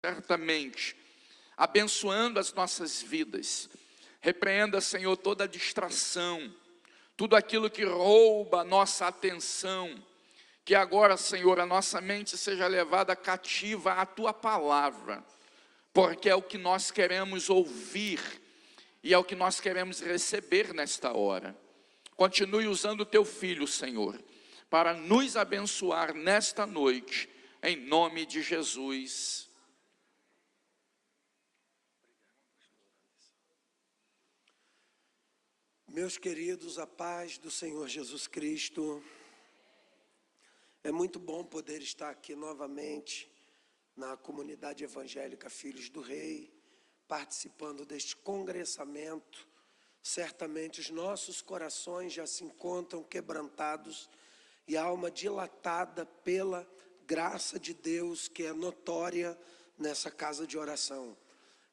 certamente, abençoando as nossas vidas. Repreenda, Senhor, toda distração, tudo aquilo que rouba a nossa atenção, que agora, Senhor, a nossa mente seja levada cativa à Tua palavra, porque é o que nós queremos ouvir e é o que nós queremos receber nesta hora. Continue usando o Teu Filho, Senhor, para nos abençoar nesta noite, em nome de Jesus. Meus queridos, a paz do Senhor Jesus Cristo. É muito bom poder estar aqui novamente na comunidade evangélica Filhos do Rei, participando deste congressamento. Certamente os nossos corações já se encontram quebrantados e a alma dilatada pela graça de Deus que é notória nessa casa de oração.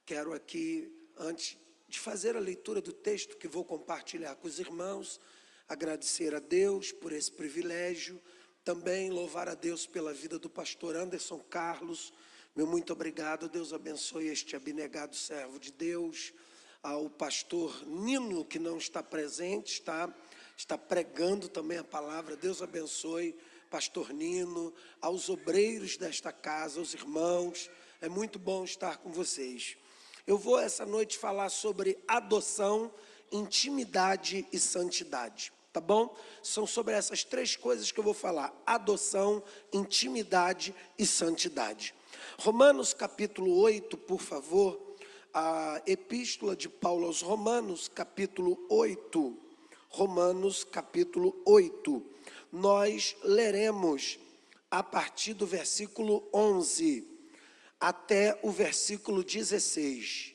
Quero aqui, antes de fazer a leitura do texto que vou compartilhar com os irmãos, agradecer a Deus por esse privilégio, também louvar a Deus pela vida do pastor Anderson Carlos. Meu muito obrigado, Deus abençoe este abnegado servo de Deus. Ao pastor Nino, que não está presente, está pregando também a palavra. Deus abençoe pastor Nino, aos obreiros desta casa, aos irmãos. É muito bom estar com vocês. Eu vou essa noite falar sobre adoção, intimidade e santidade, tá bom? São sobre essas três coisas que eu vou falar: adoção, intimidade e santidade. Romanos capítulo 8, por favor, a epístola de Paulo aos Romanos, capítulo 8. Romanos capítulo 8. Nós leremos a partir do versículo 11 até o versículo 16.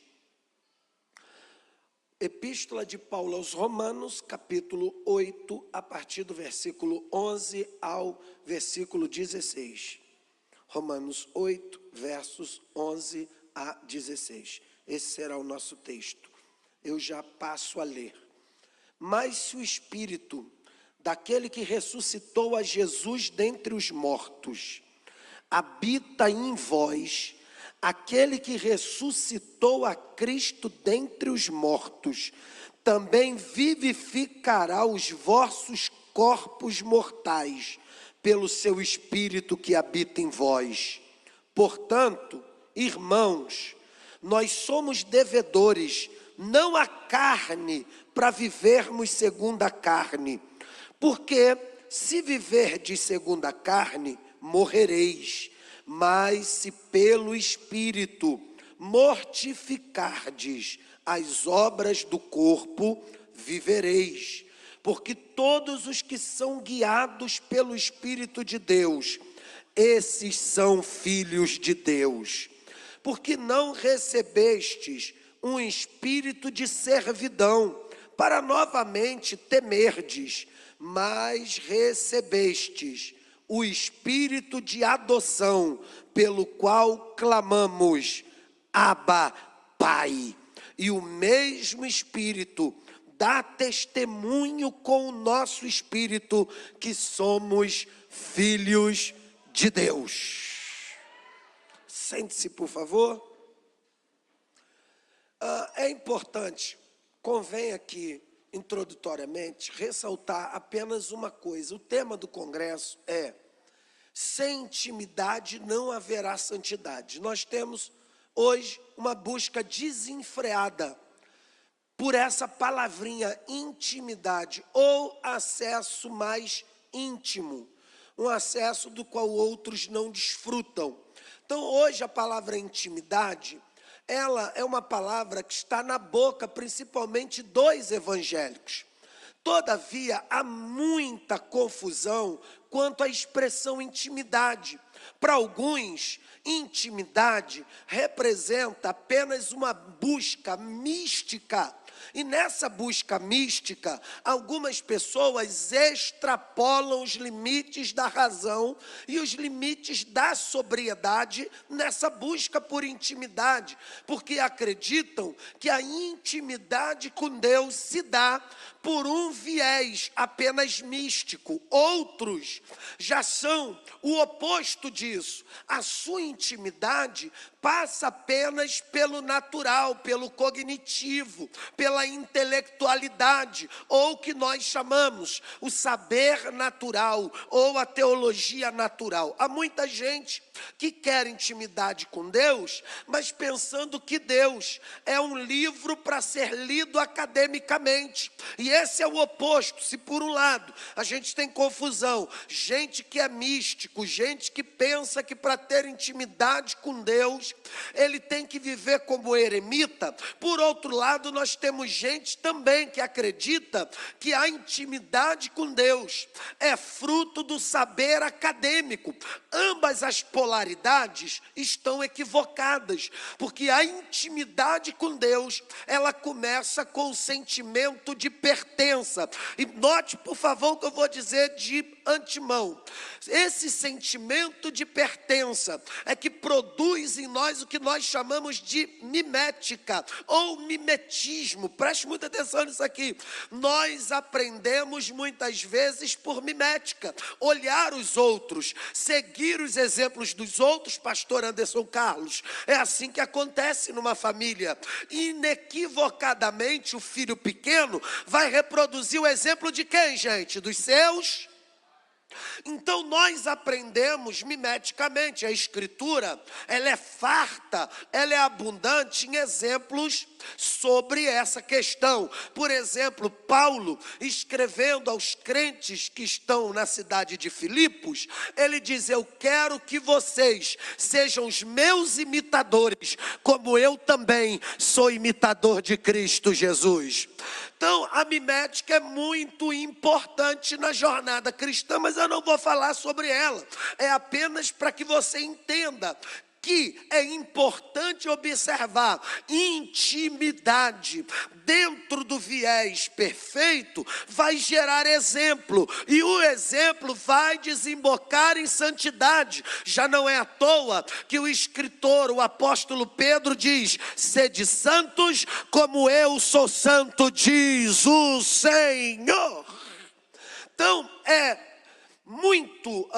Epístola de Paulo aos Romanos, capítulo 8, a partir do versículo 11 ao versículo 16. Romanos 8, versos 11 a 16. Esse será o nosso texto. Eu já passo a ler. Mas se o Espírito daquele que ressuscitou a Jesus dentre os mortos habita em vós, aquele que ressuscitou a Cristo dentre os mortos, também vivificará os vossos corpos mortais, pelo seu Espírito que habita em vós. Portanto, irmãos, nós somos devedores, não à carne, para vivermos segundo a carne. Porque se viverdes segundo a carne, morrereis. Mas se pelo Espírito mortificardes as obras do corpo, vivereis. Porque todos os que são guiados pelo Espírito de Deus, esses são filhos de Deus. Porque não recebestes um espírito de servidão, para novamente temerdes, mas recebestes o espírito de adoção, pelo qual clamamos, Abba, Pai. E o mesmo Espírito dá testemunho com o nosso espírito que somos filhos de Deus. Sente-se, por favor. É importante, convém aqui, introdutoriamente, ressaltar apenas uma coisa. O tema do congresso é: sem intimidade não haverá santidade. Nós temos hoje uma busca desenfreada por essa palavrinha intimidade, ou acesso mais íntimo, um acesso do qual outros não desfrutam. Então hoje a palavra intimidade, ela é uma palavra que está na boca principalmente dos evangélicos. Todavia, há muita confusão quanto à expressão intimidade. Para alguns, intimidade representa apenas uma busca mística. E nessa busca mística, algumas pessoas extrapolam os limites da razão e os limites da sobriedade nessa busca por intimidade, porque acreditam que a intimidade com Deus se dá por um viés apenas místico. Outros já são o oposto disso. A sua intimidade passa apenas pelo natural, pelo cognitivo, pela intelectualidade, ou o que nós chamamos o saber natural, ou a teologia natural. Há muita gente que quer intimidade com Deus, mas pensando que Deus é um livro para ser lido academicamente. E esse é o oposto. Se por um lado a gente tem confusão, gente que é místico, gente que pensa que para ter intimidade com Deus, ele tem que viver como eremita. Por outro lado, nós temos gente também que acredita que a intimidade com Deus é fruto do saber acadêmico. Ambas as polaridades estão equivocadas, porque a intimidade com Deus, ela começa com o sentimento de pertença. E note, por favor, o que eu vou dizer de antemão. Esse sentimento de pertença é que produz em nós o que nós chamamos de mimética ou mimetismo. Preste muita atenção nisso aqui. Nós aprendemos muitas vezes por mimética, olhar os outros, seguir os exemplos dos outros. Pastor Anderson Carlos, é assim que acontece numa família. Inequivocadamente, o filho pequeno vai reproduzir o exemplo de quem, gente? Dos seus. Então nós aprendemos mimeticamente. A Escritura, ela é farta, ela é abundante em exemplos sobre essa questão. Por exemplo, Paulo, escrevendo aos crentes que estão na cidade de Filipos, ele diz: eu quero que vocês sejam os meus imitadores, como eu também sou imitador de Cristo Jesus. Então, a mimética é muito importante na jornada cristã, mas eu não vou falar sobre ela. É apenas para que você entenda que é importante observar intimidade dentro do viés perfeito, vai gerar exemplo, e o exemplo vai desembocar em santidade. Já não é à toa que o escritor, o apóstolo Pedro diz: sede santos como eu sou santo, diz o Senhor. Então é muito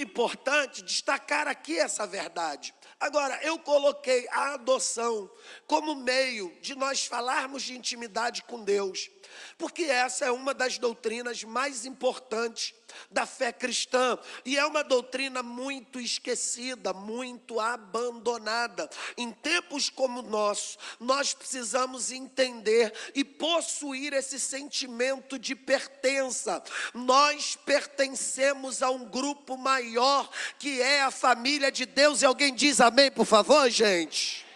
importante destacar aqui essa verdade. Agora, eu coloquei a adoção como meio de nós falarmos de intimidade com Deus, porque essa é uma das doutrinas mais importantes da fé cristã, e é uma doutrina muito esquecida, muito abandonada. Em tempos como o nosso, nós precisamos entender e possuir esse sentimento de pertença. Nós pertencemos a um grupo maior, que é a família de Deus, e alguém diz amém, por favor, gente?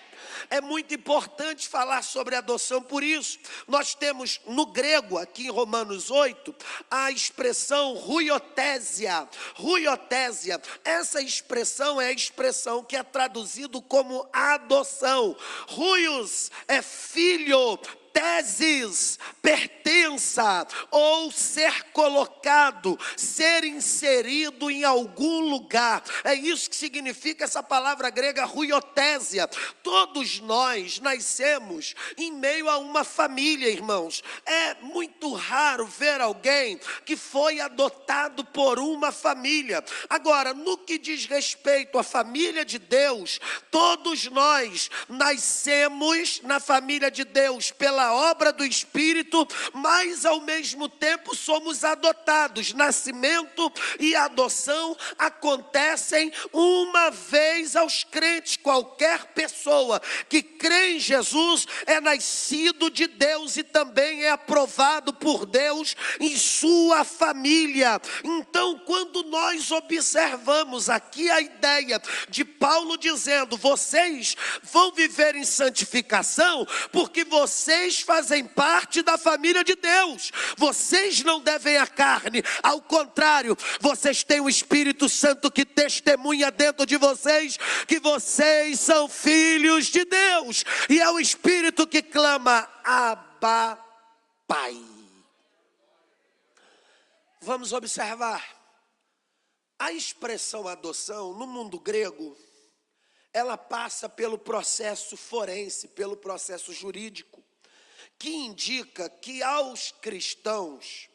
É muito importante falar sobre adoção, por isso nós temos no grego, aqui em Romanos 8, a expressão ruiotésia. Ruiotésia, essa expressão é a expressão que é traduzido como adoção. Ruios é filho, teses, pertença, ou ser colocado, ser inserido em algum lugar. É isso que significa essa palavra grega ruiotésia. Todos nós nascemos em meio a uma família, irmãos. É muito raro ver alguém que foi adotado por uma família. Agora, no que diz respeito à família de Deus, todos nós nascemos na família de Deus pela obra do Espírito, mas ao mesmo tempo somos adotados. Nascimento e adoção acontecem uma vez aos crentes. Qualquer pessoa que crê em Jesus é nascido de Deus e também é aprovado por Deus em sua família. Então, quando nós observamos aqui a ideia de Paulo dizendo: vocês vão viver em santificação porque vocês fazem parte da família de Deus. Vocês não devem a carne, ao contrário, vocês têm o Espírito Santo que testemunha dentro de vocês que vocês são filhos de Deus, e é o Espírito que clama: Abba, Pai. Vamos observar a expressão adoção no mundo grego. Ela passa pelo processo forense, pelo processo jurídico, que indica que aos cristãos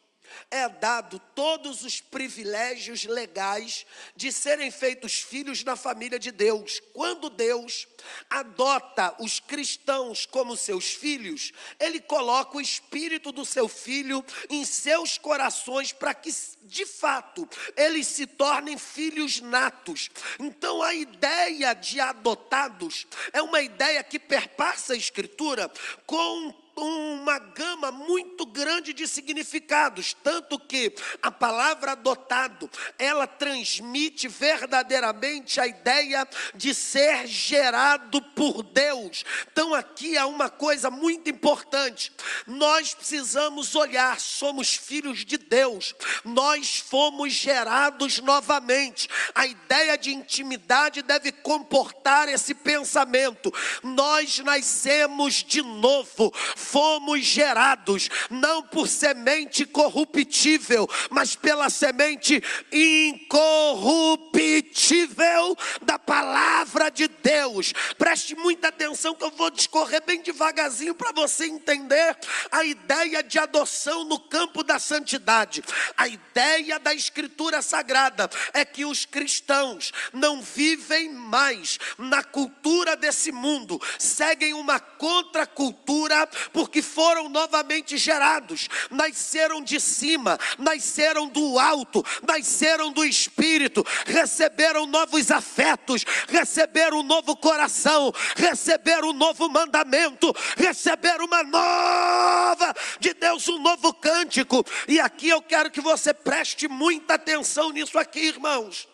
é dado todos os privilégios legais de serem feitos filhos da família de Deus. Quando Deus adota os cristãos como seus filhos, Ele coloca o espírito do seu filho em seus corações para que, de fato, eles se tornem filhos natos. Então, a ideia de adotados é uma ideia que perpassa a Escritura com uma gama muito grande de significados, tanto que a palavra adotado, ela transmite verdadeiramente a ideia de ser gerado por Deus. Então aqui há uma coisa muito importante, nós precisamos olhar, somos filhos de Deus, nós fomos gerados novamente. A ideia de intimidade deve comportar esse pensamento, nós nascemos de novo, fomos gerados, não por semente corruptível, mas pela semente incorruptível da palavra de Deus. Preste muita atenção que eu vou discorrer bem devagarzinho para você entender a ideia de adoção no campo da santidade. A ideia da Escritura Sagrada é que os cristãos não vivem mais na cultura desse mundo, seguem uma contracultura, porque foram novamente gerados, nasceram de cima, nasceram do alto, nasceram do Espírito, receberam novos afetos, receberam um novo coração, receberam um novo mandamento, receberam uma nova de Deus, um novo cântico. E aqui eu quero que você preste muita atenção nisso aqui, irmãos.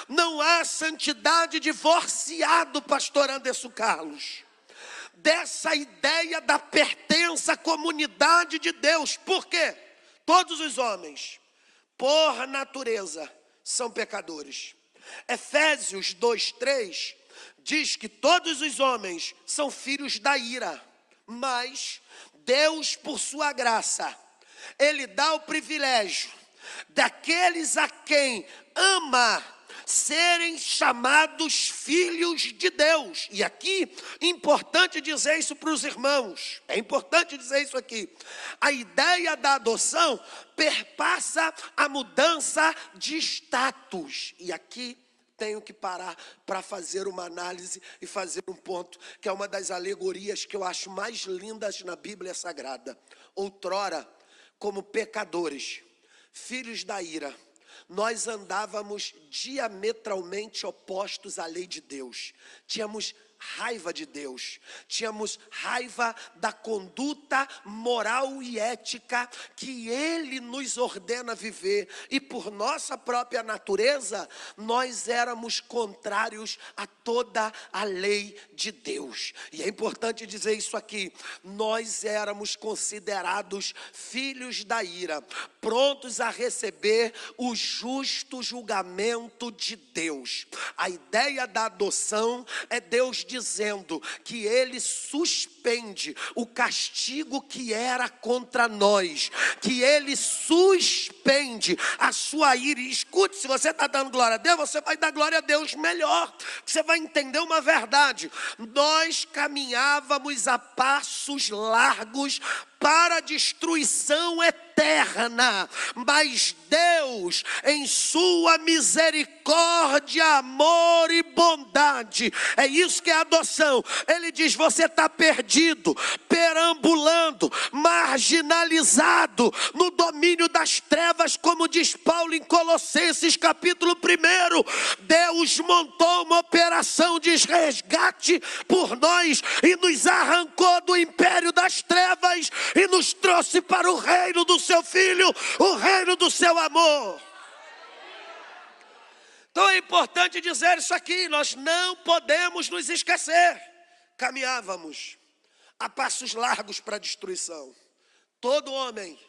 Não há santidade divorciado, pastor Anderson Carlos, dessa ideia da pertença à comunidade de Deus. Por quê? Todos os homens, por natureza, são pecadores. Efésios 2:3 diz que todos os homens são filhos da ira, mas Deus, por sua graça, Ele dá o privilégio daqueles a quem ama serem chamados filhos de Deus. E aqui, importante dizer isso para os irmãos, é importante dizer isso aqui. A ideia da adoção perpassa a mudança de status. E aqui tenho que parar para fazer uma análise e fazer um ponto, que é uma das alegorias que eu acho mais lindas na Bíblia Sagrada. Outrora, como pecadores, filhos da ira, nós andávamos diametralmente opostos à lei de Deus. Tínhamos raiva de Deus, tínhamos raiva da conduta moral e ética que Ele nos ordena viver, e por nossa própria natureza, nós éramos contrários a toda a lei de Deus. E é importante dizer isso aqui, nós éramos considerados filhos da ira, prontos a receber o justo julgamento de Deus. A ideia da adoção é Deus dizendo que Ele suspende o castigo que era contra nós, que Ele suspende a sua ira. E escute, se você está dando glória a Deus, você vai dar glória a Deus melhor, você vai entender uma verdade. Nós caminhávamos a passos largos para a destruição eterna, mas Deus, em sua misericórdia, amor e bondade, é isso que é adoção. Ele diz: você está perdido, perambulando, marginalizado no domínio das trevas, como diz Paulo em Colossenses capítulo 1. Deus montou uma operação de resgate por nós e nos arrancou do império das trevas e nos trouxe para o reino do seu Filho, o reino do seu amor. Então é importante dizer isso aqui, nós não podemos nos esquecer. Caminhávamos a passos largos para a destruição. Todo homem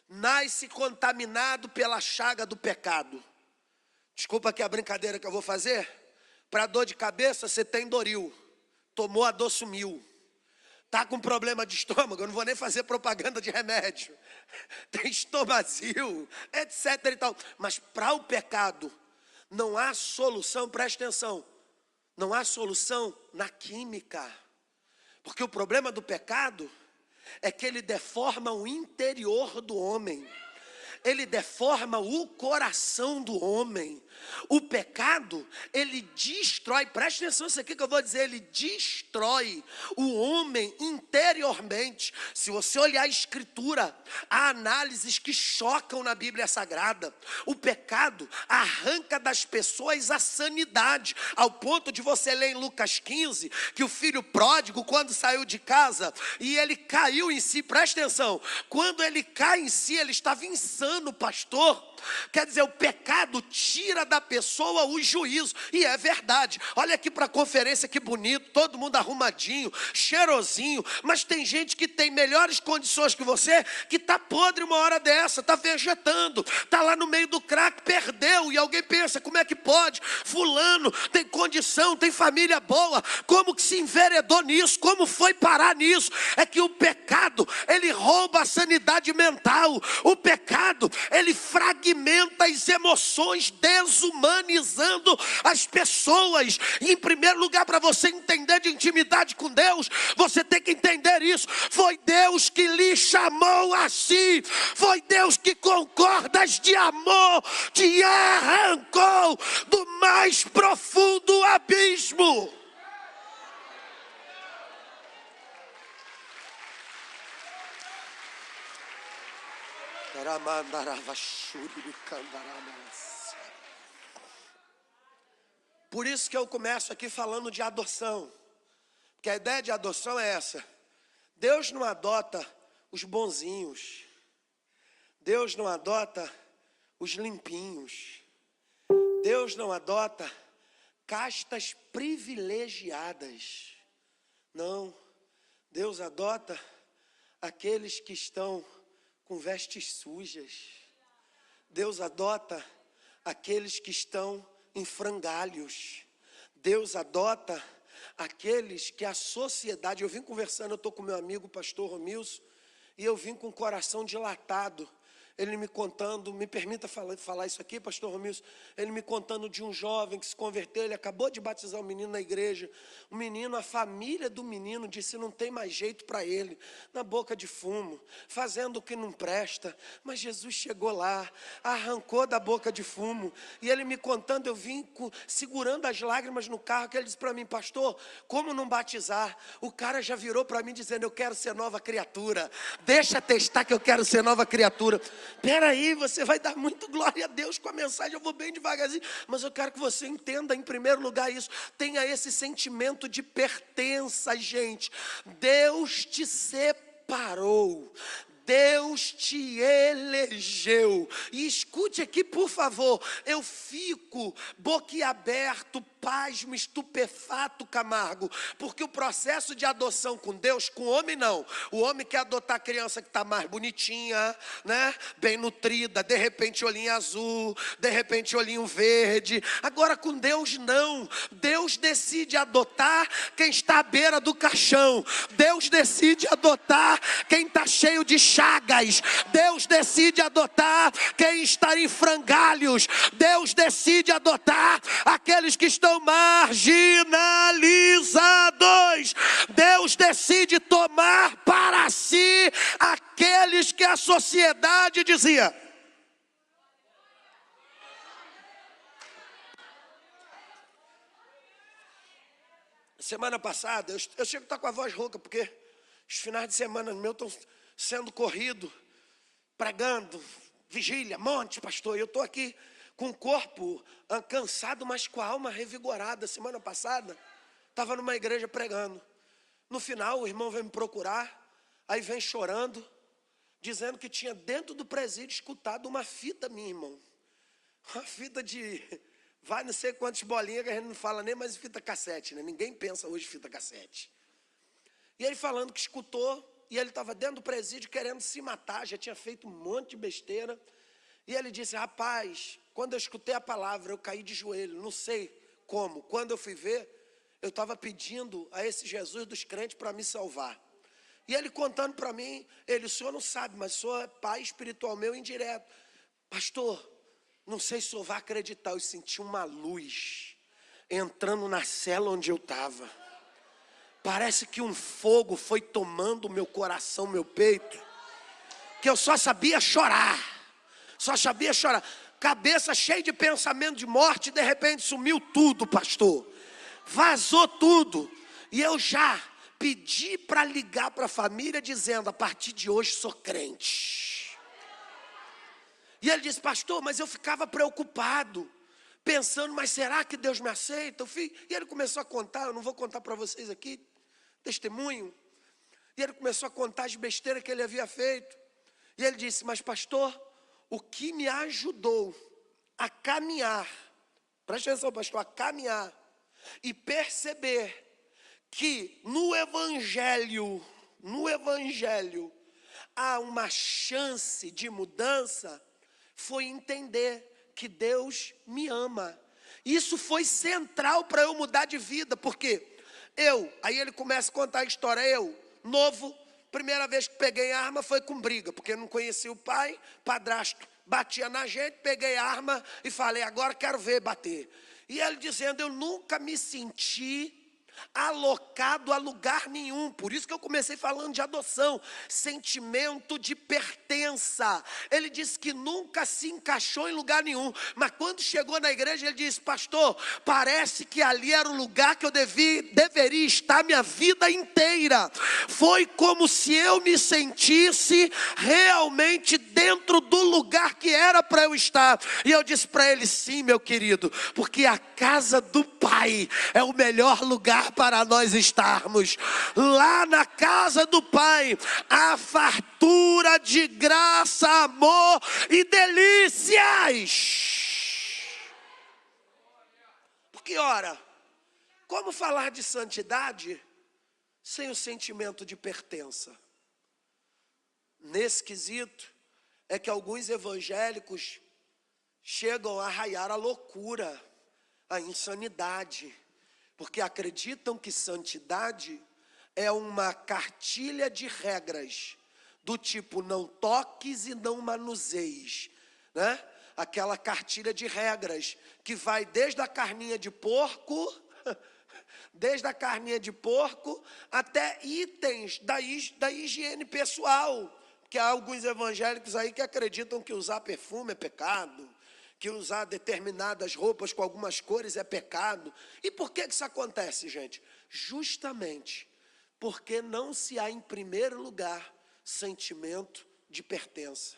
nasce contaminado pela chaga do pecado. Desculpa aqui a brincadeira que eu vou fazer. Para dor de cabeça você tem Doril, tomou a dor, sumiu. Está com problema de estômago, eu não vou nem fazer propaganda de remédio. Tem estomazil, etc. e tal. Mas para o pecado não há solução, preste atenção, não há solução na química. Porque o problema do pecado é que ele deforma o interior do homem. Ele deforma o coração do homem. O pecado, ele destrói, preste atenção nisso aqui que eu vou dizer, ele destrói o homem interiormente. Se você olhar a Escritura, há análises que chocam na Bíblia Sagrada. O pecado arranca das pessoas a sanidade, ao ponto de você ler em Lucas 15, que o filho pródigo, quando saiu de casa, e ele caiu em si, preste atenção, quando ele cai em si, ele estava insano, pastor. Quer dizer, o pecado tira da pessoa o juízo. E é verdade. Olha aqui para a conferência, que bonito, todo mundo arrumadinho, cheirosinho. Mas tem gente que tem melhores condições que você, que está podre uma hora dessa, está vegetando, está lá no meio do crack, perdeu. E alguém pensa, como é que pode? Fulano tem condição, tem família boa, como que se enveredou nisso? Como foi parar nisso? É que o pecado, ele rouba a sanidade mental. O pecado, ele fragmenta as emoções, desumanizando as pessoas. E em primeiro lugar, para você entender de intimidade com Deus, você tem que entender isso. Foi Deus que lhe chamou a si. Foi Deus que com cordas de amor te arrancou do mais profundo abismo. Por isso que eu começo aqui falando de adoção, porque a ideia de adoção é essa. Deus não adota os bonzinhos, Deus não adota os limpinhos, Deus não adota castas privilegiadas. Não, Deus adota aqueles que estão com vestes sujas. Deus adota aqueles que estão em frangalhos. Deus adota aqueles que a sociedade... Eu vim conversando, eu estou com meu amigo, pastor Romilson, e eu vim com o coração dilatado. Ele me contando, me permita falar isso aqui, pastor Romilson, ele me contando de um jovem que se converteu, ele acabou de batizar um menino na igreja. O menino, a família do menino disse, não tem mais jeito para ele, na boca de fumo, fazendo o que não presta. Mas Jesus chegou lá, arrancou da boca de fumo, e ele me contando, eu vim segurando as lágrimas no carro, que ele disse para mim, pastor, como não batizar? O cara já virou para mim dizendo, eu quero ser nova criatura, deixa testar que eu quero ser nova criatura. Peraí, você vai dar muito glória a Deus com a mensagem, eu vou bem devagarzinho, mas eu quero que você entenda em primeiro lugar isso, tenha esse sentimento de pertença, gente. Deus te separou, Deus te elegeu. E escute aqui, por favor, eu fico boquiaberto, pasmo, estupefato, Camargo, porque o processo de adoção com Deus, com o homem não. O homem quer adotar a criança que está mais bonitinha, né? Bem nutrida, de repente olhinho azul, de repente olhinho verde. Agora com Deus não. Deus decide adotar quem está à beira do caixão. Deus decide adotar quem está cheio de chagas. Deus decide adotar quem está em frangalhos. Deus decide adotar aqueles que estão marginalizados. Deus decide tomar para si aqueles que a sociedade dizia. Semana passada, eu chego a estar com a voz rouca, porque os finais de semana meus estão sendo corrido, pregando, vigília, monte, pastor. Eu estou aqui com o corpo cansado, mas com a alma revigorada. Semana passada, estava numa igreja pregando. No final, o irmão veio me procurar, aí vem chorando, dizendo que tinha dentro do presídio escutado uma fita minha, irmão. Uma fita de... vai não sei quantas bolinhas, que a gente não fala nem mais em fita cassete, né? Ninguém pensa hoje em fita cassete. E ele falando que escutou, e ele estava dentro do presídio querendo se matar, já tinha feito um monte de besteira. E ele disse, rapaz, quando eu escutei a palavra, eu caí de joelho, não sei como. Quando eu fui ver, eu estava pedindo a esse Jesus dos crentes para me salvar. E ele contando para mim, o senhor não sabe, mas o senhor é pai espiritual meu indireto. Pastor, não sei se o senhor vai acreditar, eu senti uma luz entrando na cela onde eu estava. parece que um fogo foi tomando meu coração, meu peito, que eu só sabia chorar, cabeça cheia de pensamento de morte, de repente sumiu tudo, pastor, vazou tudo, e eu já pedi para ligar para a família dizendo, a partir de hoje sou crente. E ele disse, pastor, mas eu ficava preocupado, pensando, mas será que Deus me aceita? E ele começou a contar, eu não vou contar para vocês aqui, testemunho. E ele começou a contar as besteiras que ele havia feito. E ele disse, mas pastor, o que me ajudou a caminhar, presta atenção pastor, a caminhar e perceber que no Evangelho há uma chance de mudança, foi entender que Deus me ama. Isso foi central para eu mudar de vida, porque aí ele começa a contar a história, novo, primeira vez que peguei arma foi com briga, porque eu não conhecia o pai, padrasto batia na gente, peguei arma e falei, agora quero ver bater. E ele dizendo, eu nunca me senti alocado a lugar nenhum, por isso que eu comecei falando de adoção, sentimento de pertença. Ele disse que nunca se encaixou em lugar nenhum, mas quando chegou na igreja ele disse, pastor, parece que ali era o lugar que eu deveria estar minha vida inteira. Foi como se eu me sentisse realmente dentro do lugar que era para eu estar. E eu disse para ele, sim meu querido, porque a casa do Pai é o melhor lugar para nós estarmos. Lá na casa do Pai há fartura de graça, amor e delícias. Porque ora, como falar de santidade sem o sentimento de pertença? Nesse quesito é que alguns evangélicos chegam a raiar a loucura, a insanidade, porque acreditam que santidade é uma cartilha de regras, do tipo não toques e não manuseies, né? Aquela cartilha de regras que vai desde a carninha de porco, até itens da higiene pessoal, que há alguns evangélicos aí que acreditam que usar perfume é pecado, que usar determinadas roupas com algumas cores é pecado. E por que isso acontece, gente? Justamente porque não se há em primeiro lugar sentimento de pertença.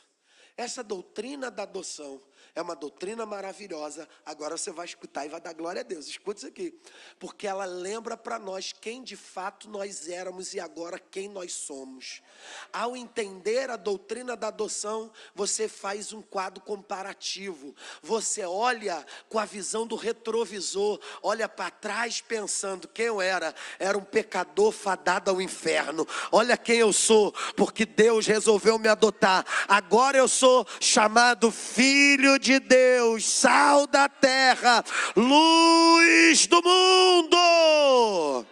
Essa doutrina da adoção é uma doutrina maravilhosa. Agora você vai escutar e vai dar glória a Deus. Escuta isso aqui. Porque ela lembra para nós quem de fato nós éramos e agora quem nós somos. Ao entender a doutrina da adoção, você faz um quadro comparativo. Você olha com a visão do retrovisor, olha para trás pensando quem eu era. Era um pecador fadado ao inferno. Olha quem eu sou, porque Deus resolveu me adotar. Agora eu sou chamado filho de Deus, sal da terra, luz do mundo.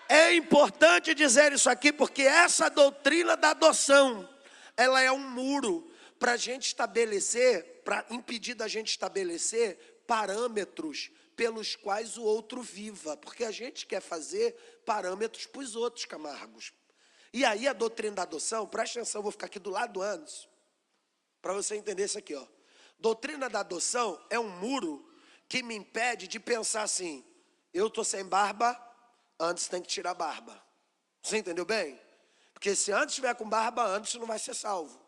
É importante dizer isso aqui, porque essa doutrina da adoção, ela é um muro para a gente estabelecer, para impedir da gente estabelecer parâmetros pelos quais o outro viva, porque a gente quer fazer parâmetros para os outros, Camargos. E aí a doutrina da adoção, presta atenção, vou ficar aqui do lado do Anderson, para você entender isso aqui, ó. Doutrina da adoção é um muro que me impede de pensar assim, eu estou sem barba, Anderson tem que tirar a barba. Você entendeu bem? Porque se Anderson estiver com barba, Anderson não vai ser salvo.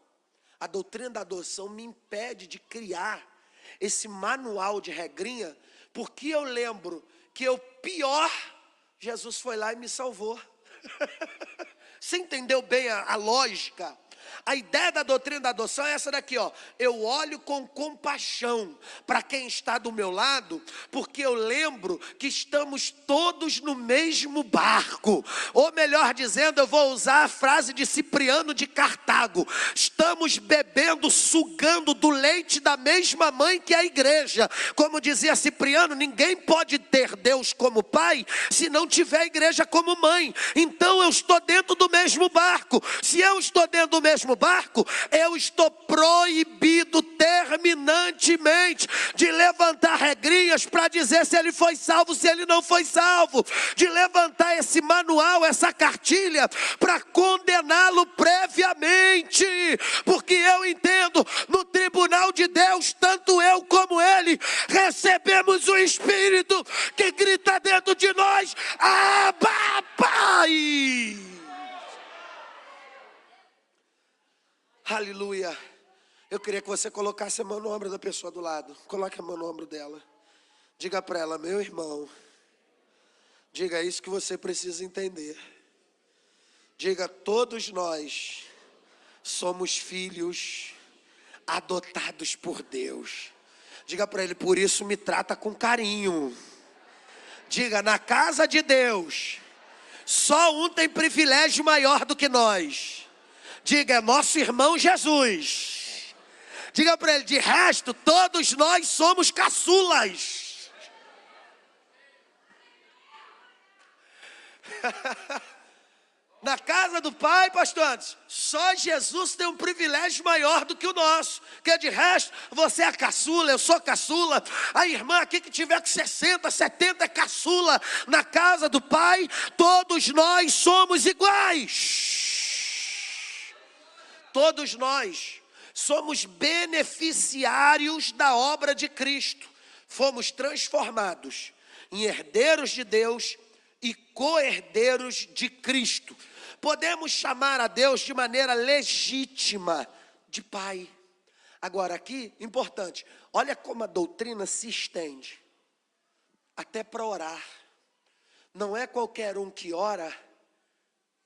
A doutrina da adoção me impede de criar esse manual de regrinha, porque eu lembro que o pior, Jesus foi lá e me salvou. Você entendeu bem a lógica? A ideia da doutrina da adoção é essa daqui, ó. Eu olho com compaixão para quem está do meu lado, porque eu lembro que estamos todos no mesmo barco. Ou melhor dizendo, eu vou usar a frase de Cipriano de Cartago. Estamos bebendo, sugando do leite da mesma mãe que a igreja. Como dizia Cipriano, ninguém pode ter Deus como pai se não tiver a igreja como mãe. Então eu estou dentro do mesmo barco. Se eu estou dentro do mesmo mesmo barco, eu estou proibido terminantemente de levantar regrinhas para dizer se ele foi salvo, se ele não foi salvo, de levantar esse manual, essa cartilha, para condená-lo previamente, porque eu entendo, no tribunal de Deus, tanto eu como ele, recebemos o Espírito que grita dentro de nós: Abba, Pai! Aleluia. Eu queria que você colocasse a mão no ombro da pessoa do lado. Coloque a mão no ombro dela. Diga para ela: meu irmão, diga isso que você precisa entender. Diga: todos nós somos filhos adotados por Deus. Diga para ele: por isso me trata com carinho. Diga: na casa de Deus, só um tem privilégio maior do que nós. Diga: é nosso irmão Jesus. Diga para ele: de resto, todos nós somos caçulas. Na casa do Pai, pastor Anderson, só Jesus tem um privilégio maior do que o nosso. Que de resto, você é caçula, eu sou caçula. A irmã aqui que tiver com 60, 70 é caçula. Na casa do Pai, todos nós somos iguais. Todos nós somos beneficiários da obra de Cristo. Fomos transformados em herdeiros de Deus e co-herdeiros de Cristo. Podemos chamar a Deus de maneira legítima de Pai. Agora aqui, importante, olha como a doutrina se estende. Até para orar. Não é qualquer um que ora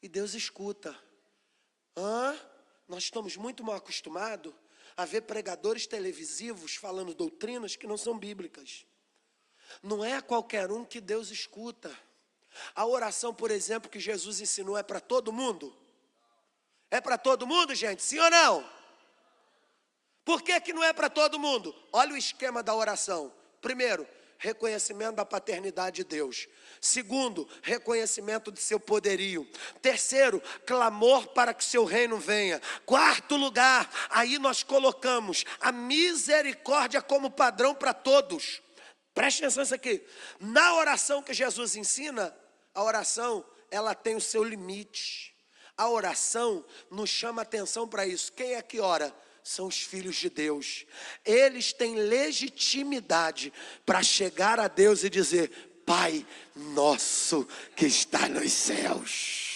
e Deus escuta. Nós estamos muito mal acostumados a ver pregadores televisivos falando doutrinas que não são bíblicas. Não é qualquer um que Deus escuta. A oração, por exemplo, que Jesus ensinou é para todo mundo? É para todo mundo, gente? Sim ou não? Por que não é para todo mundo? Olha o esquema da oração. Primeiro, reconhecimento da paternidade de Deus. Segundo, reconhecimento de seu poderio. Terceiro, clamor para que seu reino venha. Quarto lugar, aí nós colocamos a misericórdia como padrão para todos. Preste atenção nisso aqui. Na oração que Jesus ensina, a oração, ela tem o seu limite. A oração nos chama atenção para isso. Quem é que ora? São os filhos de Deus. Eles têm legitimidade para chegar a Deus e dizer: Pai nosso que está nos céus.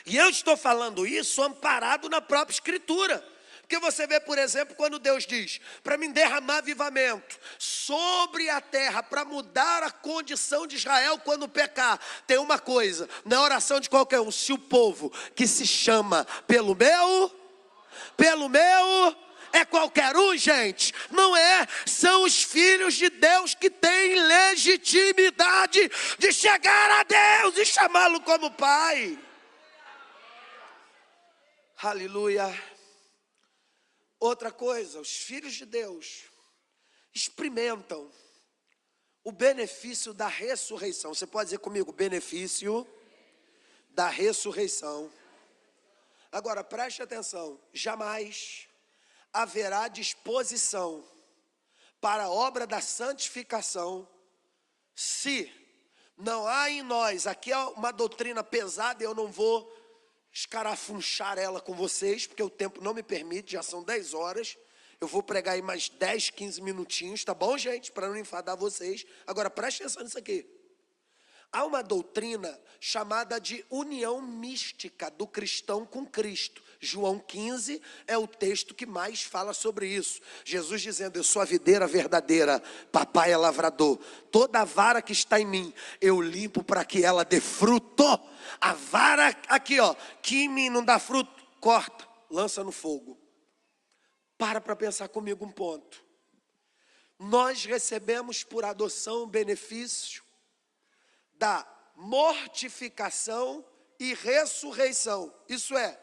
E eu estou falando isso amparado na própria Escritura. Porque você vê, por exemplo, quando Deus diz: para mim derramar avivamento sobre a terra, para mudar a condição de Israel quando pecar. Tem uma coisa, não é oração de qualquer um. Se o povo que se chama pelo meu, é qualquer um, gente. Não é, são os filhos de Deus que têm legitimidade de chegar a Deus e chamá-lo como Pai. Aleluia. Outra coisa, os filhos de Deus experimentam o benefício da ressurreição. Você pode dizer comigo: benefício da ressurreição. Agora preste atenção: jamais haverá disposição para a obra da santificação se não há em nós. Aqui é uma doutrina pesada e eu não vou escarafunchar ela com vocês, porque o tempo não me permite, já são 10 horas. Eu vou pregar aí mais 10, 15 minutinhos, tá bom, gente? Para não enfadar vocês. Agora preste atenção nisso aqui. Há uma doutrina chamada de união mística do cristão com Cristo. João 15 é o texto que mais fala sobre isso. Jesus dizendo: eu sou a videira verdadeira, papai é lavrador. Toda a vara que está em mim, eu limpo para que ela dê fruto. A vara aqui, ó, que em mim não dá fruto, corta, lança no fogo. Para pensar comigo um ponto. Nós recebemos por adoção o benefício da mortificação e ressurreição. Isso é,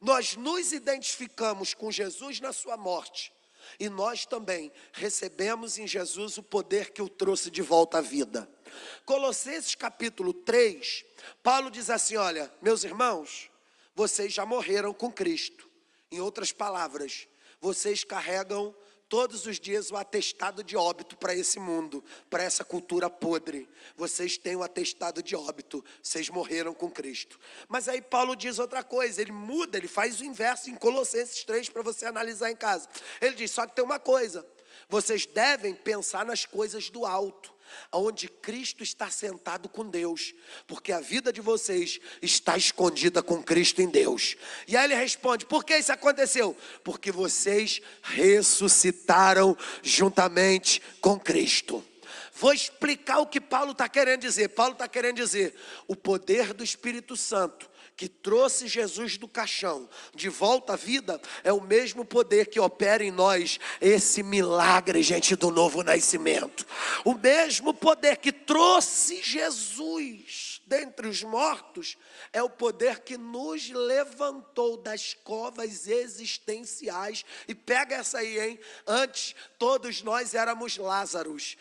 nós nos identificamos com Jesus na sua morte. E nós também recebemos em Jesus o poder que o trouxe de volta à vida. Colossenses capítulo 3, Paulo diz assim: olha, meus irmãos, vocês já morreram com Cristo. Em outras palavras, vocês carregam todos os dias o atestado de óbito para esse mundo, para essa cultura podre. Vocês têm o atestado de óbito, vocês morreram com Cristo. Mas aí Paulo diz outra coisa, ele muda, ele faz o inverso em Colossenses 3 para você analisar em casa. Ele diz, só que tem uma coisa, vocês devem pensar nas coisas do alto, onde Cristo está sentado com Deus, porque a vida de vocês está escondida com Cristo em Deus. E aí ele responde, por que isso aconteceu? Porque vocês ressuscitaram juntamente com Cristo. Vou explicar o que Paulo está querendo dizer. Paulo está querendo dizer, o poder do Espírito Santo, que trouxe Jesus do caixão de volta à vida, é o mesmo poder que opera em nós esse milagre, gente, do novo nascimento. O mesmo poder que trouxe Jesus dentre os mortos, é o poder que nos levantou das covas existenciais. E pega essa aí, hein? Antes, todos nós éramos Lázaros,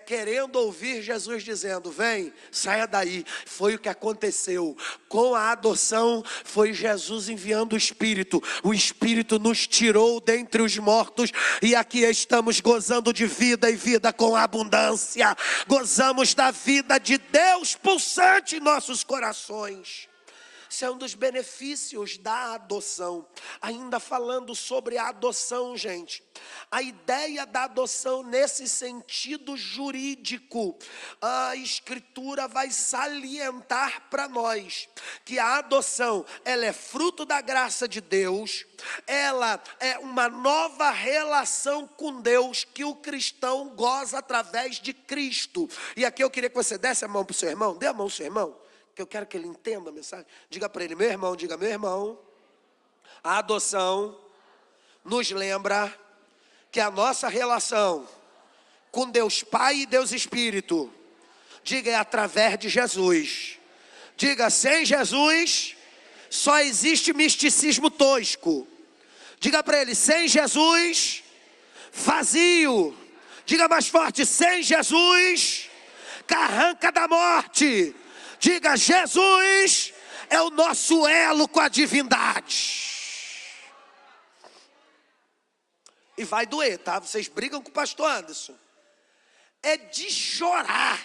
querendo ouvir Jesus dizendo, vem, saia daí. Foi o que aconteceu com a adoção, foi Jesus enviando o Espírito nos tirou dentre os mortos, e aqui estamos gozando de vida e vida com abundância, gozamos da vida de Deus pulsante em nossos corações. Isso é um dos benefícios da adoção. Ainda falando sobre a adoção, gente. A ideia da adoção nesse sentido jurídico, a Escritura vai salientar para nós que a adoção, ela é fruto da graça de Deus, ela é uma nova relação com Deus que o cristão goza através de Cristo. E aqui eu queria que você desse a mão para o seu irmão, dê a mão ao seu irmão, que eu quero que ele entenda a mensagem. Diga para ele, meu irmão, diga, meu irmão, a adoção nos lembra que a nossa relação com Deus Pai e Deus Espírito, diga, é através de Jesus. Diga, sem Jesus só existe misticismo tosco. Diga para ele, sem Jesus, vazio. Diga mais forte, sem Jesus, carranca da morte. Diga, Jesus é o nosso elo com a divindade. E vai doer, tá? Vocês brigam com o pastor Anderson. É de chorar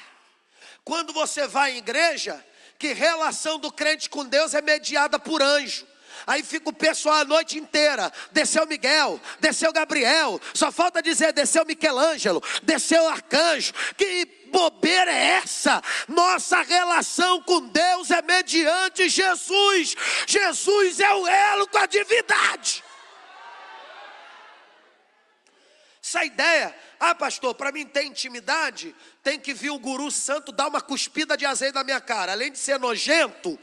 quando você vai em igreja que relação do crente com Deus é mediada por anjo. Aí fica o pessoal a noite inteira, desceu Miguel, desceu Gabriel, só falta dizer desceu Michelangelo, desceu Arcanjo. Que bobeira é essa? Nossa relação com Deus é mediante Jesus. Jesus é o elo com a divindade. Essa ideia, pastor, para mim ter intimidade, tem que vir o guru santo dar uma cuspida de azeite na minha cara. Além de ser nojento,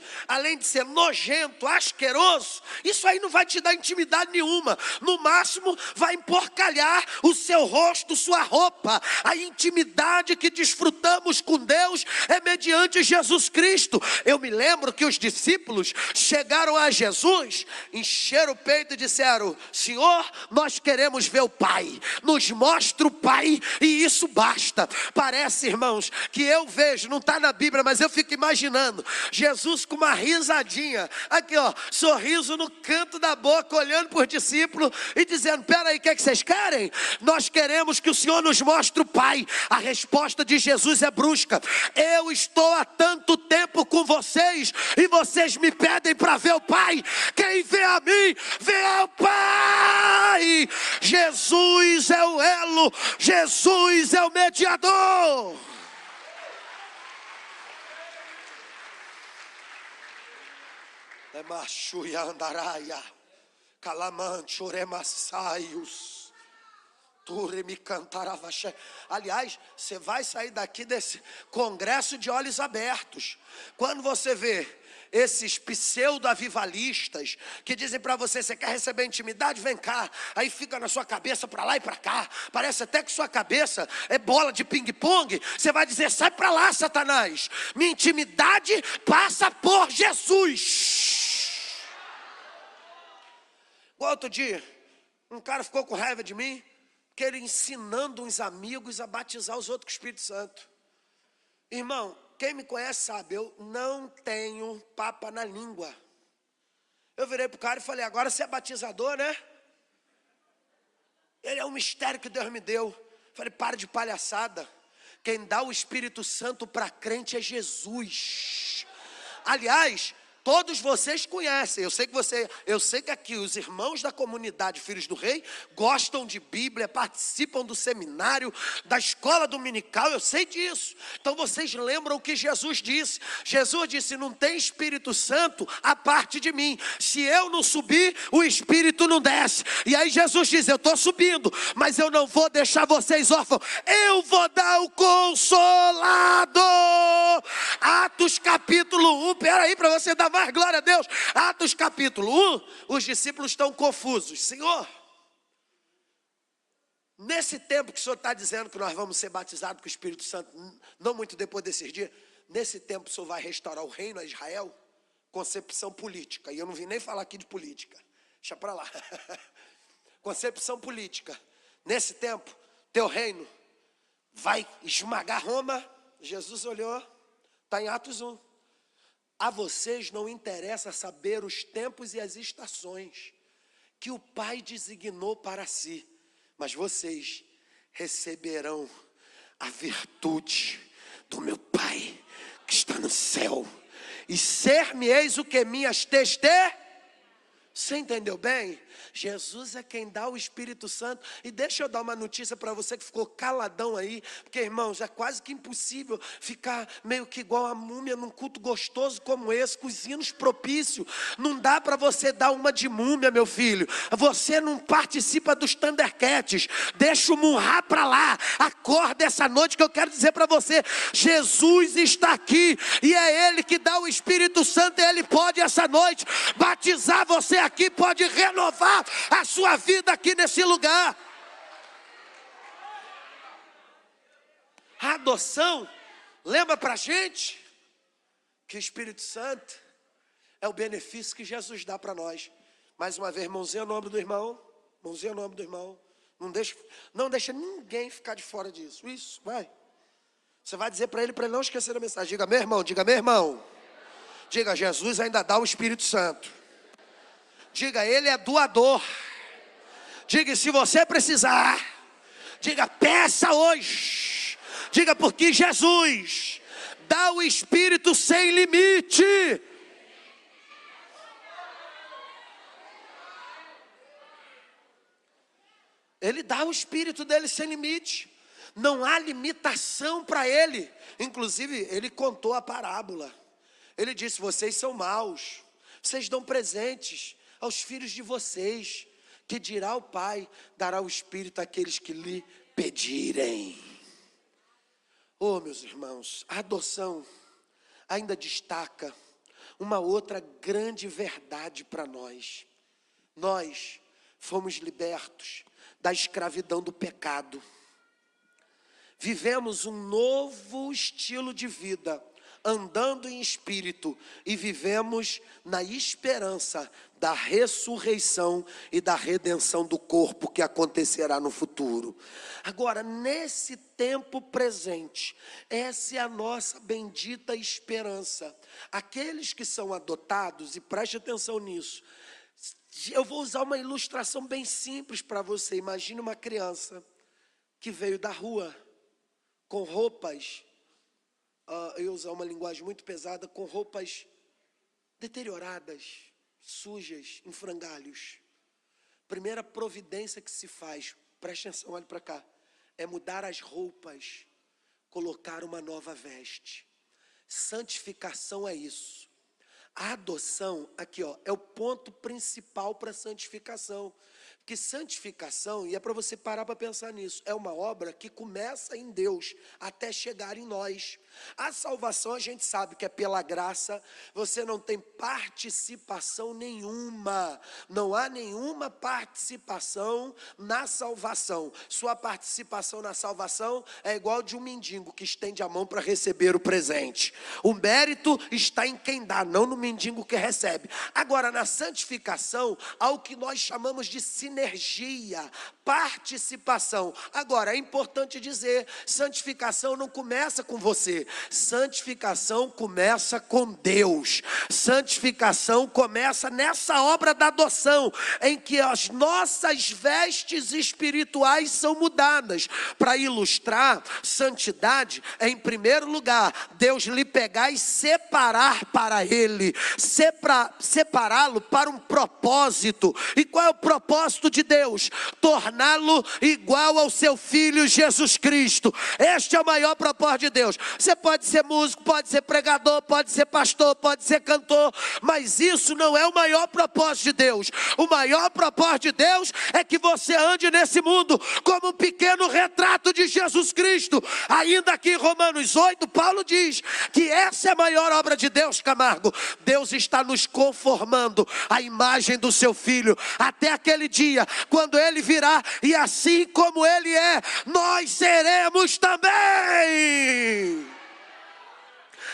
asqueroso, isso aí não vai te dar intimidade nenhuma. No máximo vai emporcalhar o seu rosto, sua roupa. A intimidade que desfrutamos com Deus é mediante Jesus Cristo. Eu me lembro que os discípulos chegaram a Jesus, encheram o peito e disseram, Senhor, nós queremos ver o Pai. Nos mostra o Pai e isso basta. Parece, irmãos, que eu vejo, não está na Bíblia, mas eu fico imaginando Jesus com uma risadinha, aqui ó, sorriso no canto da boca, olhando por discípulo e dizendo, peraí, o que é que vocês querem? Nós queremos que o Senhor nos mostre o Pai. A resposta de Jesus é brusca, eu estou há tanto tempo com vocês e vocês me pedem para ver o Pai. Quem vê a mim, vê ao Pai. Jesus é o elo, Jesus é o mediador. É machuia andaraia, calamanchoremassaios, turemi cantaravaché. Aliás, você vai sair daqui desse congresso de olhos abertos quando você vê esses pseudo-avivalistas que dizem para você, você quer receber intimidade? Vem cá. Aí fica na sua cabeça para lá e para cá. Parece até que sua cabeça é bola de ping-pong. Você vai dizer, sai para lá, Satanás. Minha intimidade passa por Jesus. Outro dia, um cara ficou com raiva de mim, que ele ensinando uns amigos a batizar os outros com o Espírito Santo. Irmão, quem me conhece sabe, eu não tenho papa na língua. Eu virei pro cara e falei, agora você é batizador, né? Ele é um mistério que Deus me deu. Falei, para de palhaçada. Quem dá o Espírito Santo para crente é Jesus. Aliás, todos vocês conhecem. Eu sei que aqui os irmãos da comunidade Filhos do Rei gostam de Bíblia, participam do seminário, da escola dominical, eu sei disso. Então vocês lembram o que Jesus disse? Jesus disse, não tem Espírito Santo a parte de mim. Se eu não subir, o Espírito não desce. E aí Jesus diz, eu estou subindo, mas eu não vou deixar vocês órfãos. Eu vou dar o Consolador. Atos capítulo 1, peraí para você dar mais glória a Deus. Atos capítulo 1, os discípulos estão confusos. Senhor, nesse tempo que o Senhor está dizendo que nós vamos ser batizados com o Espírito Santo, não muito depois desses dias, nesse tempo o Senhor vai restaurar o reino a Israel? Concepção política, e eu não vim nem falar aqui de política, deixa para lá. Concepção política, nesse tempo, teu reino vai esmagar Roma. Jesus olhou, está em Atos 1. A vocês não interessa saber os tempos e as estações que o Pai designou para si, mas vocês receberão a virtude do meu Pai que está no céu, e ser-me-eis o que? Minhas testemunhas. Você entendeu bem? Jesus é quem dá o Espírito Santo. E deixa eu dar uma notícia para você que ficou caladão aí, porque, irmãos, é quase que impossível ficar meio que igual a múmia num culto gostoso como esse, com os hinos propícios. Não dá para você dar uma de múmia, meu filho. Você não participa dos Thundercats. Deixa o murrar para lá. Acorda essa noite que eu quero dizer para você, Jesus está aqui e é Ele que dá o Espírito Santo, e Ele pode essa noite batizar você aqui, pode renovar a sua vida aqui nesse lugar. A adoção lembra pra gente que o Espírito Santo é o benefício que Jesus dá para nós. Mais uma vez, mãozinha no ombro do irmão, mãozinha no ombro do irmão. Não deixa ninguém ficar de fora disso. Isso, vai. Você vai dizer para ele não esquecer da mensagem. Diga, meu irmão, diga, meu irmão. Diga, Jesus ainda dá o Espírito Santo. Diga, Ele é doador. Diga, se você precisar, diga, peça hoje. Diga, porque Jesus dá o Espírito sem limite. Ele dá o Espírito dele sem limite. Não há limitação para Ele. Inclusive, Ele contou a parábola. Ele disse, vocês são maus. Vocês dão presentes aos filhos de vocês, que dirá o Pai, dará o Espírito àqueles que lhe pedirem. Oh, meus irmãos, a adoção ainda destaca uma outra grande verdade para nós. Nós fomos libertos da escravidão do pecado. Vivemos um novo estilo de vida, andando em espírito, e vivemos na esperança da ressurreição e da redenção do corpo que acontecerá no futuro. Agora, nesse tempo presente, essa é a nossa bendita esperança. Aqueles que são adotados, e preste atenção nisso, eu vou usar uma ilustração bem simples para você. Imagine uma criança que veio da rua com roupas, eu usar uma linguagem muito pesada, com roupas deterioradas, sujas, em frangalhos. Primeira providência que se faz, preste atenção, olhe para cá, é mudar as roupas, colocar uma nova veste. Santificação é isso. A adoção, aqui ó, é o ponto principal para a santificação. Porque santificação, e é para você parar para pensar nisso, é uma obra que começa em Deus até chegar em nós. A salvação a gente sabe que é pela graça, você não tem participação nenhuma, não há nenhuma participação na salvação. Sua participação na salvação é igual de um mendigo que estende a mão para receber o presente. O mérito está em quem dá, não no mendigo que recebe. Agora, na santificação, há o que nós chamamos de sinalização. sinergia, participação. Agora, é importante dizer, santificação não começa com você. Santificação começa com Deus. Santificação começa nessa obra da adoção, em que as nossas vestes espirituais são mudadas. Para ilustrar, santidade é, em primeiro lugar, Deus lhe pegar e separar para Ele, separá-lo para um propósito. E qual é o propósito de Deus? Torná-lo igual ao seu Filho Jesus Cristo. Este é o maior propósito de Deus. Você pode ser músico, pode ser pregador, pode ser pastor, pode ser cantor, mas isso não é o maior propósito de Deus. O maior propósito de Deus é que você ande nesse mundo como um pequeno retrato de Jesus Cristo. Ainda aqui em Romanos 8, Paulo diz que essa é a maior obra de Deus, Camargo. Deus está nos conformando à imagem do seu Filho, até aquele dia, quando Ele virá, e assim como Ele é, nós seremos também.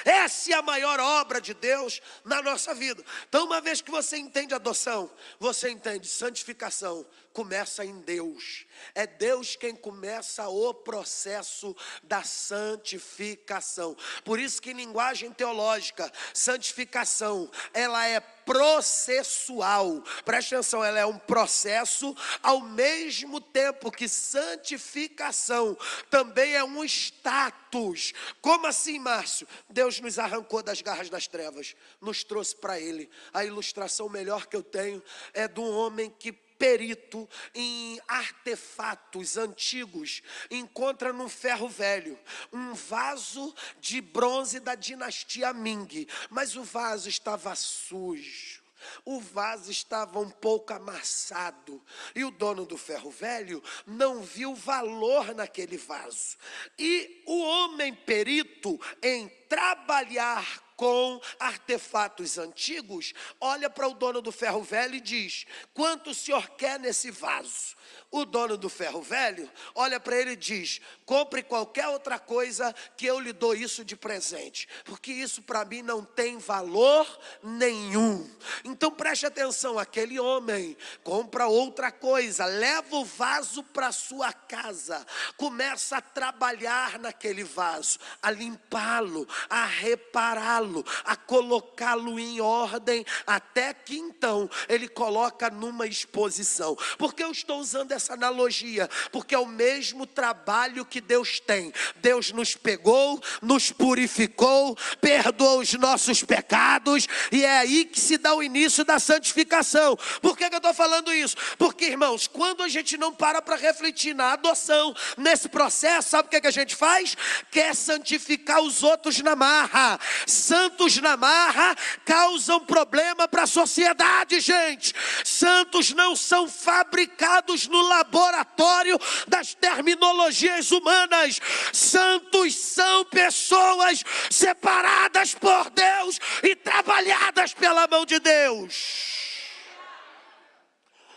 Essa é a maior obra de Deus na nossa vida. Então, uma vez que você entende adoção, você entende santificação, começa em Deus. É Deus quem começa o processo da santificação. Por isso que em linguagem teológica, santificação, ela é processual. Preste atenção, ela é um processo, ao mesmo tempo que santificação também é um status. Como assim, Márcio? Deus nos arrancou das garras das trevas, nos trouxe para Ele. A ilustração melhor que eu tenho é de um homem que, perito em artefatos antigos, encontra num ferro velho um vaso de bronze da dinastia Ming, mas o vaso estava sujo. O vaso estava um pouco amassado e o dono do ferro velho não viu valor naquele vaso. E o homem perito em trabalhar com artefatos antigos olha para o dono do ferro velho e diz: quanto o senhor quer nesse vaso? O dono do ferro velho olha para ele e diz: compre qualquer outra coisa que eu lhe dou isso de presente, porque isso para mim não tem valor nenhum. Então preste atenção, aquele homem compra outra coisa, leva o vaso para sua casa, começa a trabalhar naquele vaso, a limpá-lo, a repará-lo, a colocá-lo em ordem, até que então ele coloca numa exposição. Por que eu estou usando essa analogia? Porque é o mesmo trabalho que Deus tem. Deus nos pegou, nos purificou, perdoou os nossos pecados, e é aí que se dá o início da santificação. Por que eu estou falando isso? Porque, irmãos, quando a gente não para refletir na adoção, nesse processo, sabe o que a gente faz? Quer santificar os outros na marra. Santos na marra causam problema para a sociedade, gente. Santos não são fabricados no laboratório das terminologias humanas. Santos são pessoas separadas por Deus e trabalhadas pela mão de Deus.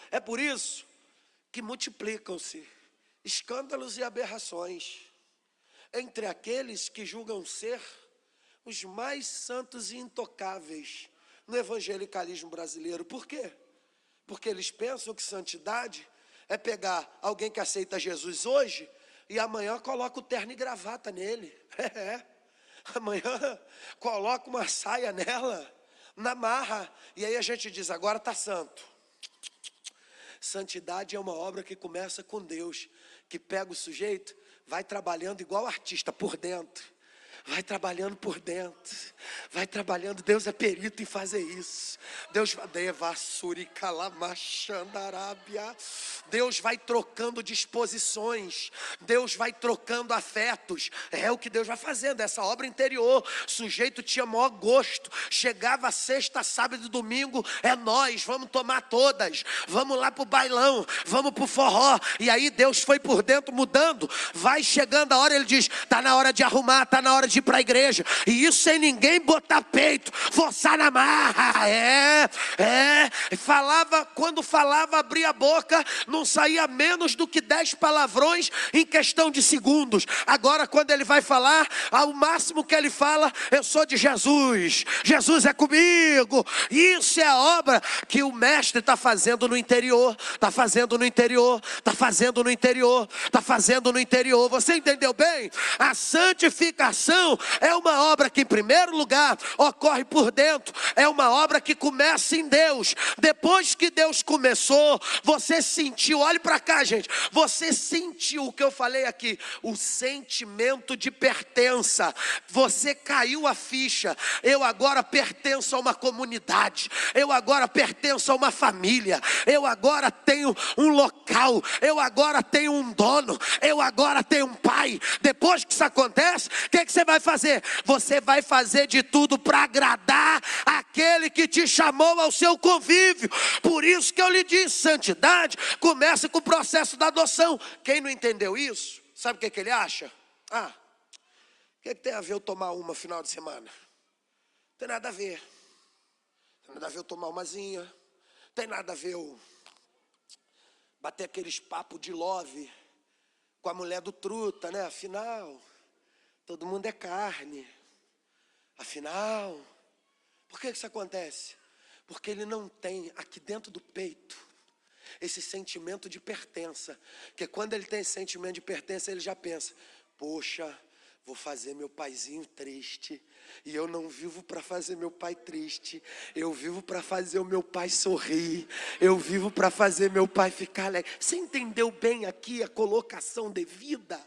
É por isso que multiplicam-se escândalos e aberrações entre aqueles que julgam ser os mais santos e intocáveis no evangelicalismo brasileiro. Por quê? Porque eles pensam que santidade é pegar alguém que aceita Jesus hoje e amanhã coloca o terno e gravata nele. Amanhã coloca uma saia nela, na marra, e aí a gente diz: agora está santo. Santidade é uma obra que começa com Deus, que pega o sujeito, vai trabalhando igual artista por dentro. Vai trabalhando por dentro, vai trabalhando. Deus é perito em fazer isso. Deus vai trocando disposições, Deus vai trocando afetos. É o que Deus vai fazendo, essa obra interior. O sujeito tinha maior gosto, chegava sexta, sábado e domingo, é nós, vamos tomar todas, vamos lá pro bailão, vamos pro forró. E aí Deus foi por dentro mudando. Vai chegando a hora, ele diz: tá na hora de arrumar, tá na hora de ir para a igreja. E isso sem ninguém botar peito, forçar na marra. Falava, quando falava, abria a boca, não saía menos do que 10 palavrões em questão de segundos. Agora quando ele vai falar, ao máximo que ele fala, eu sou de Jesus, Jesus é comigo. Isso é a obra que o mestre está fazendo no interior, está fazendo no interior, está fazendo no interior, está fazendo no interior. Você entendeu bem? A santificação é uma obra que em primeiro lugar ocorre por dentro, é uma obra que começa em Deus. Depois que Deus começou, você sentiu, olhe para cá gente, você sentiu o que eu falei aqui, o sentimento de pertença. Você caiu a ficha, eu agora pertenço a uma comunidade, eu agora pertenço a uma família, eu agora tenho um local, eu agora tenho um dono, eu agora tenho um pai. Depois que isso acontece, o que você vai fazer? Você vai fazer de tudo para agradar aquele que te chamou ao seu convívio. Por isso que eu lhe disse, santidade começa com o processo da adoção. Quem não entendeu isso, sabe o que ele acha? O que tem a ver eu tomar uma final de semana? Não tem nada a ver. Tem nada a ver eu tomar umazinha. Tem nada a ver eu bater aqueles papos de love com a mulher do truta, né? Afinal, todo mundo é carne. Afinal, por que isso acontece? Porque ele não tem aqui dentro do peito esse sentimento de pertença. Que quando ele tem esse sentimento de pertença, ele já pensa: poxa, vou fazer meu paizinho triste. E eu não vivo para fazer meu pai triste. Eu vivo para fazer o meu pai sorrir. Eu vivo para fazer meu pai ficar alegre. Você entendeu bem aqui a colocação devida?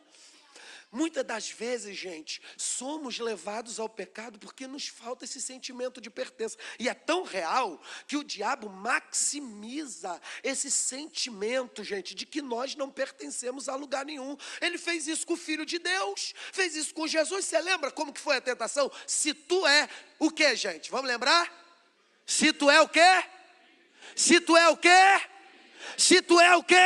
Muitas das vezes, gente, somos levados ao pecado porque nos falta esse sentimento de pertença. E é tão real que o diabo maximiza esse sentimento, gente, de que nós não pertencemos a lugar nenhum. Ele fez isso com o Filho de Deus, fez isso com Jesus. Você lembra como que foi a tentação? Se tu é o quê, gente? Vamos lembrar? Se tu é o quê? Se tu é o quê? Se tu é o quê?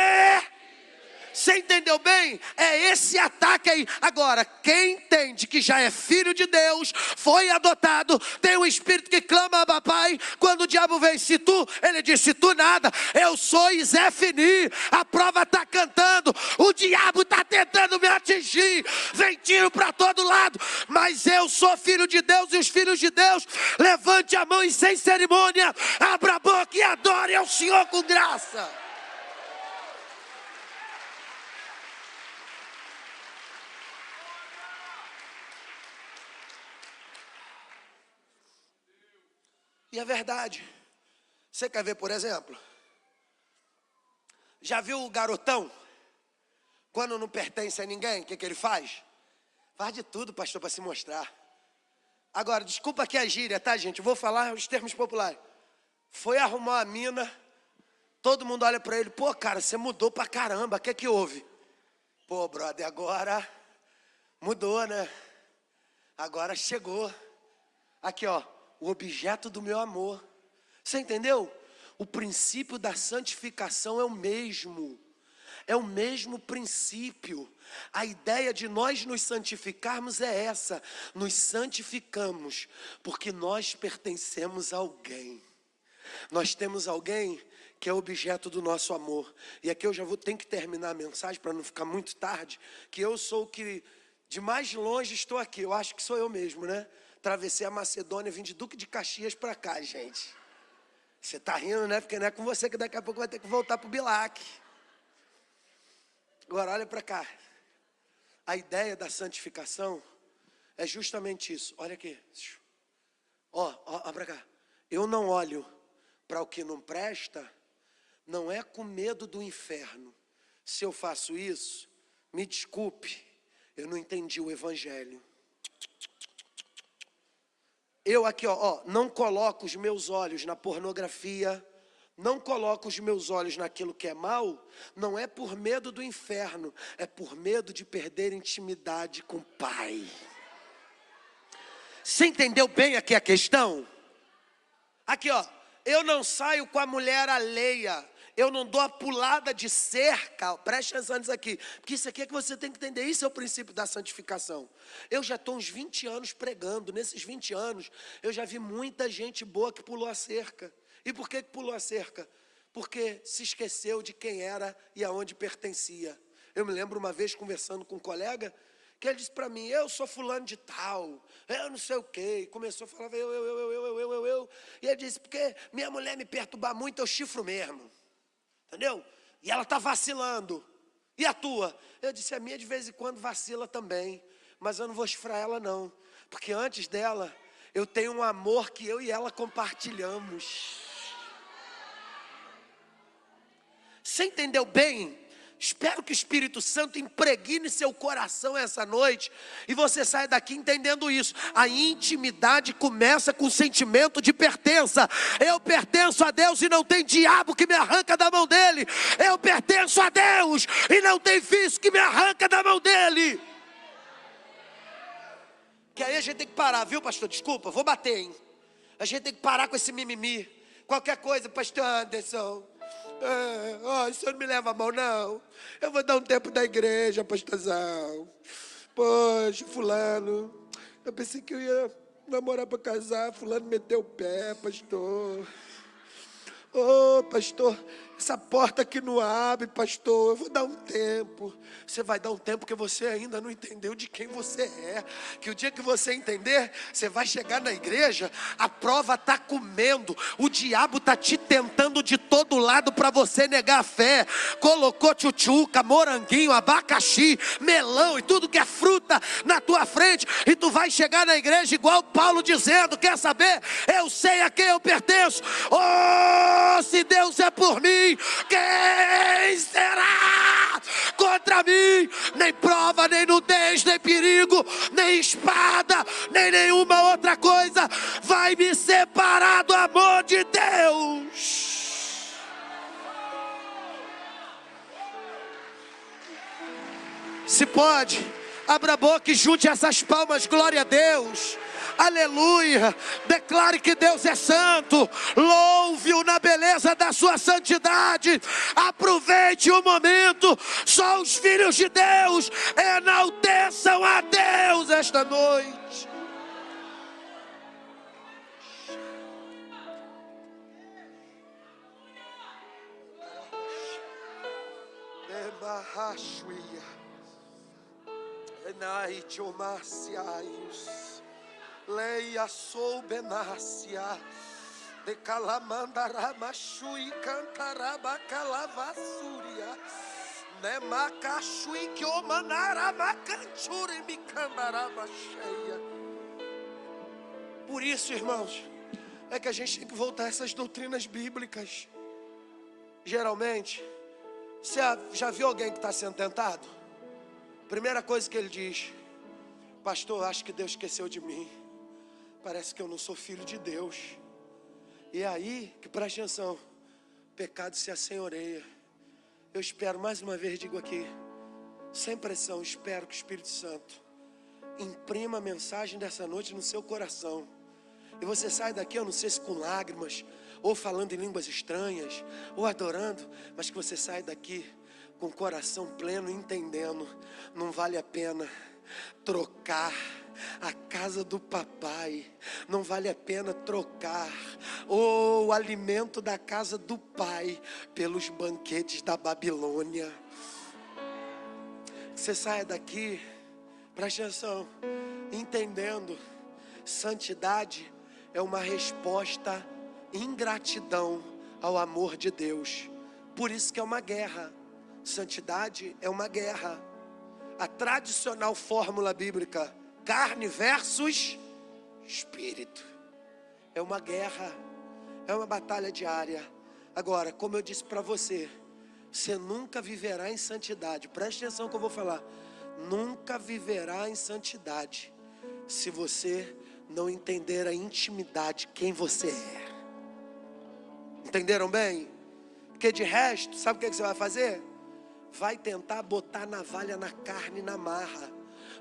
Você entendeu bem? É esse ataque aí. Agora, quem entende que já é filho de Deus, foi adotado, tem um espírito que clama a Pai, quando o diabo vem, se tu, ele diz, se tu nada, eu sou Zé Fini, a prova está cantando, o diabo está tentando me atingir, vem tiro para todo lado, mas eu sou filho de Deus, e os filhos de Deus, levante a mão e sem cerimônia, abra a boca e adore ao Senhor com graça. E é verdade. Você quer ver, por exemplo? Já viu o garotão? Quando não pertence a ninguém, o que ele faz? Faz de tudo, pastor, para se mostrar. Agora, desculpa aqui a gíria, tá, gente? Eu vou falar os termos populares. Foi arrumar uma mina, todo mundo olha para ele, pô, cara, você mudou pra caramba, o que houve? Pô, brother, agora mudou, né? Agora chegou. Aqui, ó. O objeto do meu amor. Você entendeu? O princípio da santificação é o mesmo. É o mesmo princípio. A ideia de nós nos santificarmos é essa. Nos santificamos porque nós pertencemos a alguém. Nós temos alguém que é objeto do nosso amor. E aqui eu já tenho que terminar a mensagem para não ficar muito tarde. Que eu sou o que de mais longe estou aqui. Eu acho que sou eu mesmo, né? Atravessei a Macedônia, vim de Duque de Caxias para cá, gente. Você está rindo, né? Porque não é com você que daqui a pouco vai ter que voltar para o Bilac. Agora, olha para cá. A ideia da santificação é justamente isso. Olha aqui. Ó, para cá. Eu não olho para o que não presta, não é com medo do inferno. Se eu faço isso, me desculpe, eu não entendi o evangelho. Eu aqui, ó, não coloco os meus olhos na pornografia, não coloco os meus olhos naquilo que é mal, não é por medo do inferno, é por medo de perder intimidade com o Pai. Você entendeu bem aqui a questão? Aqui, ó, eu não saio com a mulher alheia, eu não dou a pulada de cerca, preste atenção nisso aqui, porque isso aqui é que você tem que entender, isso é o princípio da santificação. Eu já estou uns 20 anos pregando, nesses 20 anos, eu já vi muita gente boa que pulou a cerca. E por que pulou a cerca? porque se esqueceu de quem era e aonde pertencia. Eu me lembro uma vez conversando com um colega, que ele disse para mim, eu sou fulano de tal, eu não sei o quê. E começou a falar, eu. E ele disse, porque minha mulher me perturbar muito, eu chifro mesmo. Entendeu? E ela está vacilando. E a tua? Eu disse, a minha de vez em quando vacila também, mas eu não vou chifrar ela não. Porque antes dela, eu tenho um amor que eu e ela compartilhamos. Você entendeu bem? Espero que o Espírito Santo impregne seu coração essa noite e você saia daqui entendendo isso. A intimidade começa com o sentimento de pertença. Eu pertenço a Deus e não tem diabo que me arranca da mão dele. Eu pertenço a Deus e não tem vício que me arranca da mão dele. Que aí a gente tem que parar, viu, pastor? Desculpa, vou bater, hein? A gente tem que parar com esse mimimi. Qualquer coisa, pastor Anderson. O senhor não me leva a mão, não. Eu vou dar um tempo da igreja, pastorzão. Poxa, fulano, eu pensei que eu ia namorar para casar. Fulano meteu o pé, pastor. Pastor, essa porta aqui não abre, pastor. Eu vou dar um tempo. Você vai dar um tempo porque você ainda não entendeu de quem você é. Que o dia que você entender, você vai chegar na igreja, a prova está comendo. O diabo está te tentando de todo lado para você negar a fé. Colocou tchutchuca, moranguinho, abacaxi, melão e tudo que é fruta na tua frente. E tu vai chegar na igreja igual Paulo dizendo, quer saber? Eu sei a quem eu pertenço. Se Deus é por mim, quem será contra mim? Nem prova, nem nudez, nem perigo, nem espada, nem nenhuma outra coisa vai me separar do amor de Deus. Se pode, abra a boca e junte essas palmas, glória a Deus. Aleluia, declare que Deus é santo, louve-o na beleza da sua santidade, aproveite o momento, só os filhos de Deus enalteçam a Deus esta noite. Leia sou benácia de calamandaramachui cantarabacalavassúria nemacachui que o manaramacanchure me candaramacheia. Por isso, irmãos, é que a gente tem que voltar a essas doutrinas bíblicas. Geralmente, você já viu alguém que está sendo tentado? Primeira coisa que ele diz, pastor, acho que Deus esqueceu de mim. Parece que eu não sou filho de Deus. E é aí que, preste atenção, pecado se assenhoreia. Eu espero, mais uma vez digo aqui, sem pressão, espero que o Espírito Santo imprima a mensagem dessa noite no seu coração. E você sai daqui, eu não sei se com lágrimas, ou falando em línguas estranhas, ou adorando, mas que você sai daqui com o coração pleno, entendendo, não vale a pena trocar a casa do papai, não vale a pena trocar o alimento da casa do pai pelos banquetes da Babilônia. Você saia daqui, preste atenção, entendendo, santidade é uma resposta ingratidão ao amor de Deus. Por isso que é uma guerra. Santidade é uma guerra. A tradicional fórmula bíblica, carne versus espírito, é uma guerra, é uma batalha diária. Agora, como eu disse para você, você nunca viverá em santidade. Preste atenção que eu vou falar. Nunca viverá em santidade se você não entender a intimidade, quem você é. Entenderam bem? Porque de resto, sabe o que você vai fazer? Vai tentar botar navalha na carne, na marra.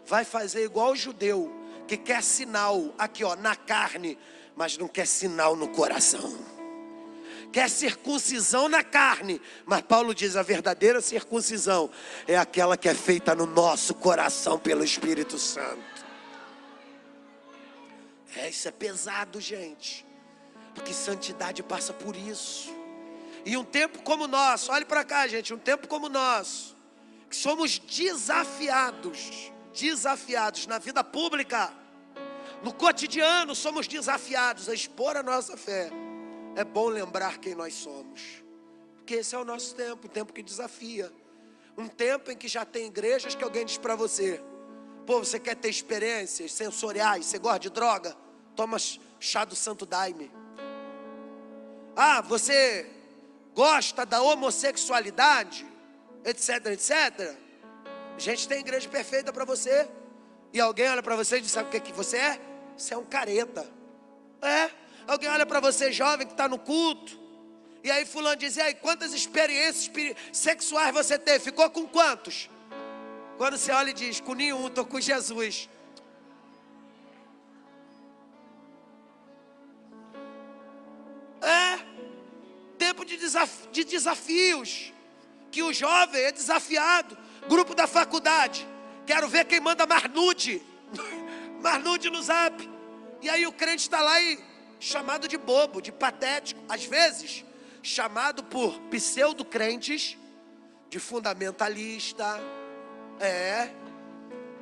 Vai fazer igual o judeu, que quer sinal aqui ó, na carne, mas não quer sinal no coração. Quer circuncisão na carne, mas Paulo diz, a verdadeira circuncisão é aquela que é feita no nosso coração pelo Espírito Santo. Isso é pesado, gente, porque santidade passa por isso. E um tempo como o nosso, olhe para cá, gente, um tempo como o nosso, que somos desafiados na vida pública, no cotidiano somos desafiados a expor a nossa fé. É bom lembrar quem nós somos, porque esse é o nosso tempo, um tempo que desafia. Um tempo em que já tem igrejas que alguém diz para você: pô, você quer ter experiências sensoriais, você gosta de droga? Toma chá do Santo Daime. Ah, você gosta da homossexualidade, etc, etc. A gente tem igreja perfeita para você. E alguém olha para você e diz: sabe o que você é? Você é um careta. Alguém olha para você jovem que está no culto, e aí fulano diz: e aí, quantas experiências sexuais você teve? Ficou com quantos? Quando você olha e diz: com nenhum, estou com Jesus. Tempo de desafios, que o jovem é desafiado. Grupo da faculdade, quero ver quem manda mais nude no zap. E aí o crente está lá e chamado de bobo, de patético, às vezes chamado por pseudo-crentes, de fundamentalista,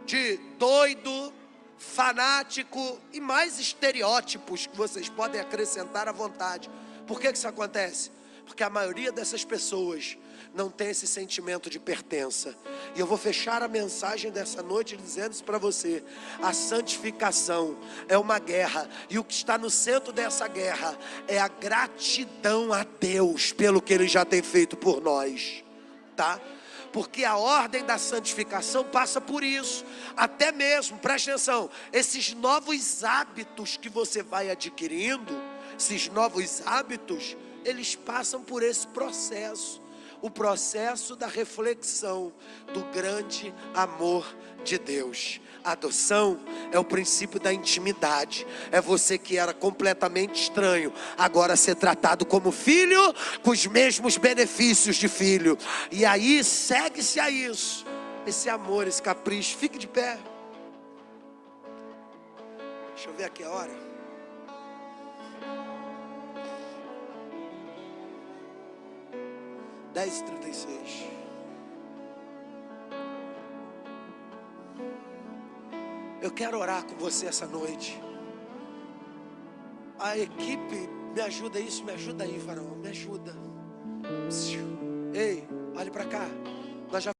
de doido, fanático e mais estereótipos que vocês podem acrescentar à vontade. Por que isso acontece? Porque a maioria dessas pessoas não tem esse sentimento de pertença. E eu vou fechar a mensagem dessa noite dizendo isso para você: a santificação é uma guerra, e o que está no centro dessa guerra é a gratidão a Deus pelo que Ele já tem feito por nós, tá? Porque a ordem da santificação passa por isso. Até mesmo, preste atenção, esses novos hábitos que você vai adquirindo, esses novos hábitos, eles passam por esse processo. O processo da reflexão do grande amor de Deus. A adoção é o princípio da intimidade. É você que era completamente estranho, agora ser tratado como filho, com os mesmos benefícios de filho. E aí segue-se a isso, esse amor, esse capricho. Fique de pé. Deixa eu ver aqui a hora. 10h36. Eu quero orar com você essa noite. A equipe, me ajuda isso, me ajuda aí, varão, me ajuda. Ei, olhe para cá. Nós já